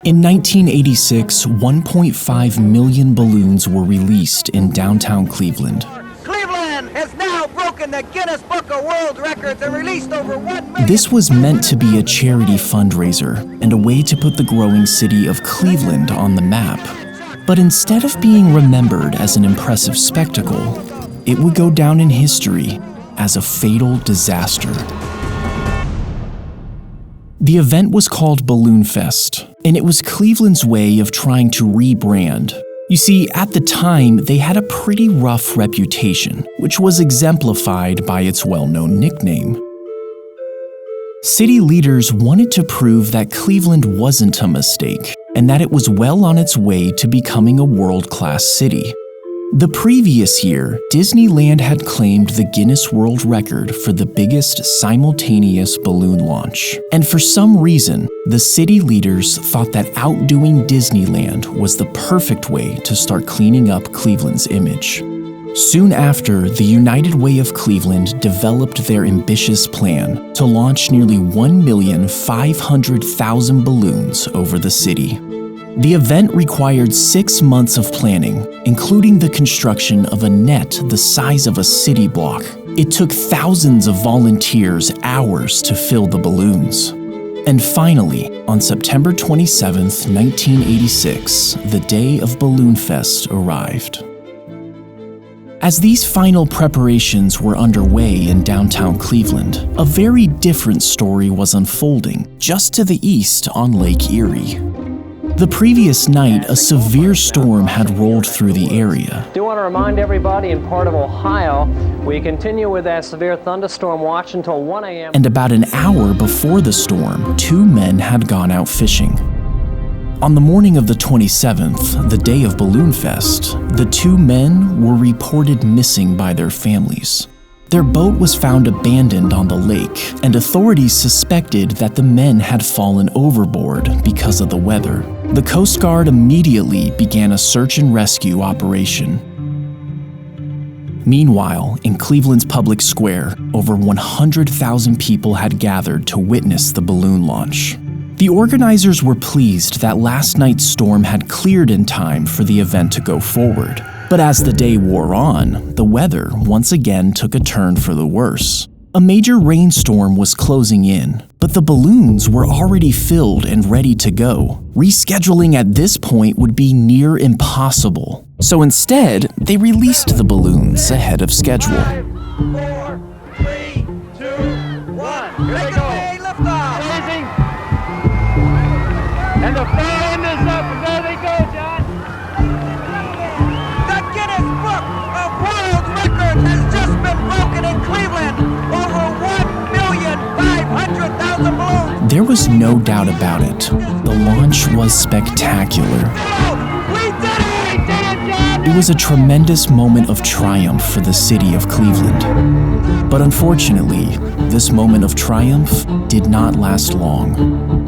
In 1986, 1.5 million balloons were released in downtown Cleveland. Cleveland has now broken the Guinness Book of World Records and released over 1 million. This was meant to be a charity fundraiser and a way to put the growing city of Cleveland on the map. But instead of being remembered as an impressive spectacle, it would go down in history as a fatal disaster. The event was called Balloonfest, and it was Cleveland's way of trying to rebrand. You see, at the time, they had a pretty rough reputation, which was exemplified by its well-known nickname. City leaders wanted to prove that Cleveland wasn't a mistake, and that it was well on its way to becoming a world-class city. The previous year, Disneyland had claimed the Guinness World Record for the biggest simultaneous balloon launch. And for some reason, the city leaders thought that outdoing Disneyland was the perfect way to start cleaning up Cleveland's image. Soon after, the United Way of Cleveland developed their ambitious plan to launch nearly 1,500,000 balloons over the city. The event required 6 months of planning, including the construction of a net the size of a city block. It took thousands of volunteers hours to fill the balloons. And finally, on September 27, 1986, the day of Balloonfest arrived. As these final preparations were underway in downtown Cleveland, a very different story was unfolding just to the east on Lake Erie. The previous night, a severe storm had rolled through the area. I do want to remind everybody in part of Ohio, we continue with that severe thunderstorm watch until 1 a.m. And about an hour before the storm, 2 men had gone out fishing. On the morning of the 27th, the day of Balloonfest, the 2 men were reported missing by their families. Their boat was found abandoned on the lake, and authorities suspected that the men had fallen overboard because of the weather. The Coast Guard immediately began a search and rescue operation. Meanwhile, in Cleveland's public square, over 100,000 people had gathered to witness the balloon launch. The organizers were pleased that last night's storm had cleared in time for the event to go forward. But as the day wore on, the weather once again took a turn for the worse. A major rainstorm was closing in, but the balloons were already filled and ready to go. Rescheduling at this point would be near impossible. So instead, they released the balloons ahead of schedule. 5, 4, 3, 2, 1. Here they go. Lift off. Amazing. And the fan is up, and there they go, John. The Guinness Book of World Records has just been broken in Cleveland. Over 1,500,000 balloons. There was no doubt about it. The launch was spectacular. We did it! It was a tremendous moment of triumph for the city of Cleveland. But unfortunately, this moment of triumph did not last long.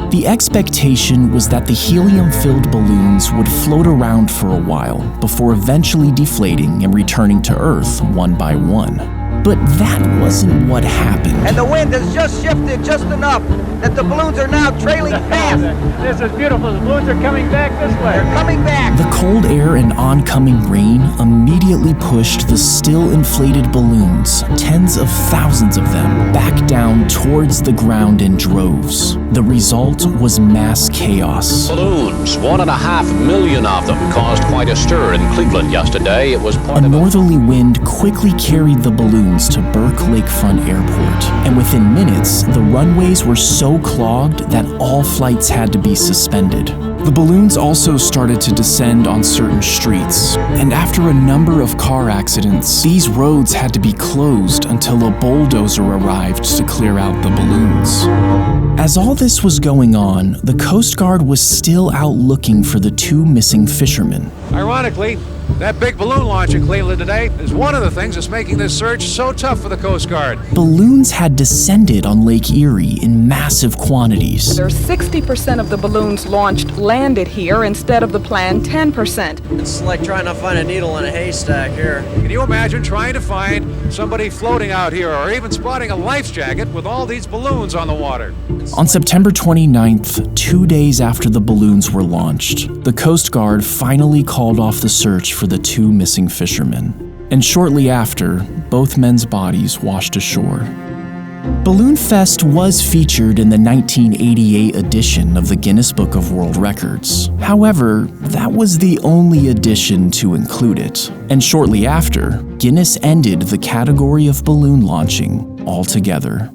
The expectation was that the helium-filled balloons would float around for a while before eventually deflating and returning to Earth one by one. But that wasn't what happened. And the wind has just shifted just enough that the balloons are now trailing fast. This is beautiful. The balloons are coming back this way. They're coming back. The cold air and oncoming rain immediately pushed the still inflated balloons, tens of thousands of them, back down towards the ground in droves. The result was mass chaos. Balloons, 1.5 million of them, caused quite a stir in Cleveland yesterday. It was part A of northerly wind quickly carried the balloons to Burke Lakefront Airport, and within minutes, the runways were so clogged that all flights had to be suspended. The balloons also started to descend on certain streets, and after a number of car accidents, these roads had to be closed until a bulldozer arrived to clear out the balloons. As all this was going on, the Coast Guard was still out looking for the 2 missing fishermen. Ironically, That big balloon launch in Cleveland today is one of the things that's making this search so tough for the Coast Guard. Balloons had descended on Lake Erie in massive quantities. There's 60% of the balloons launched landed here instead of the planned 10%. It's like trying to find a needle in a haystack here. Can you imagine trying to find somebody floating out here or even spotting a life jacket with all these balloons on the water? On September 29th, 2 days after the balloons were launched, the Coast Guard finally called off the search for the two missing fishermen. And shortly after, both men's bodies washed ashore. Balloonfest was featured in the 1988 edition of the Guinness Book of World Records. However, that was the only edition to include it. And shortly after, Guinness ended the category of balloon launching altogether.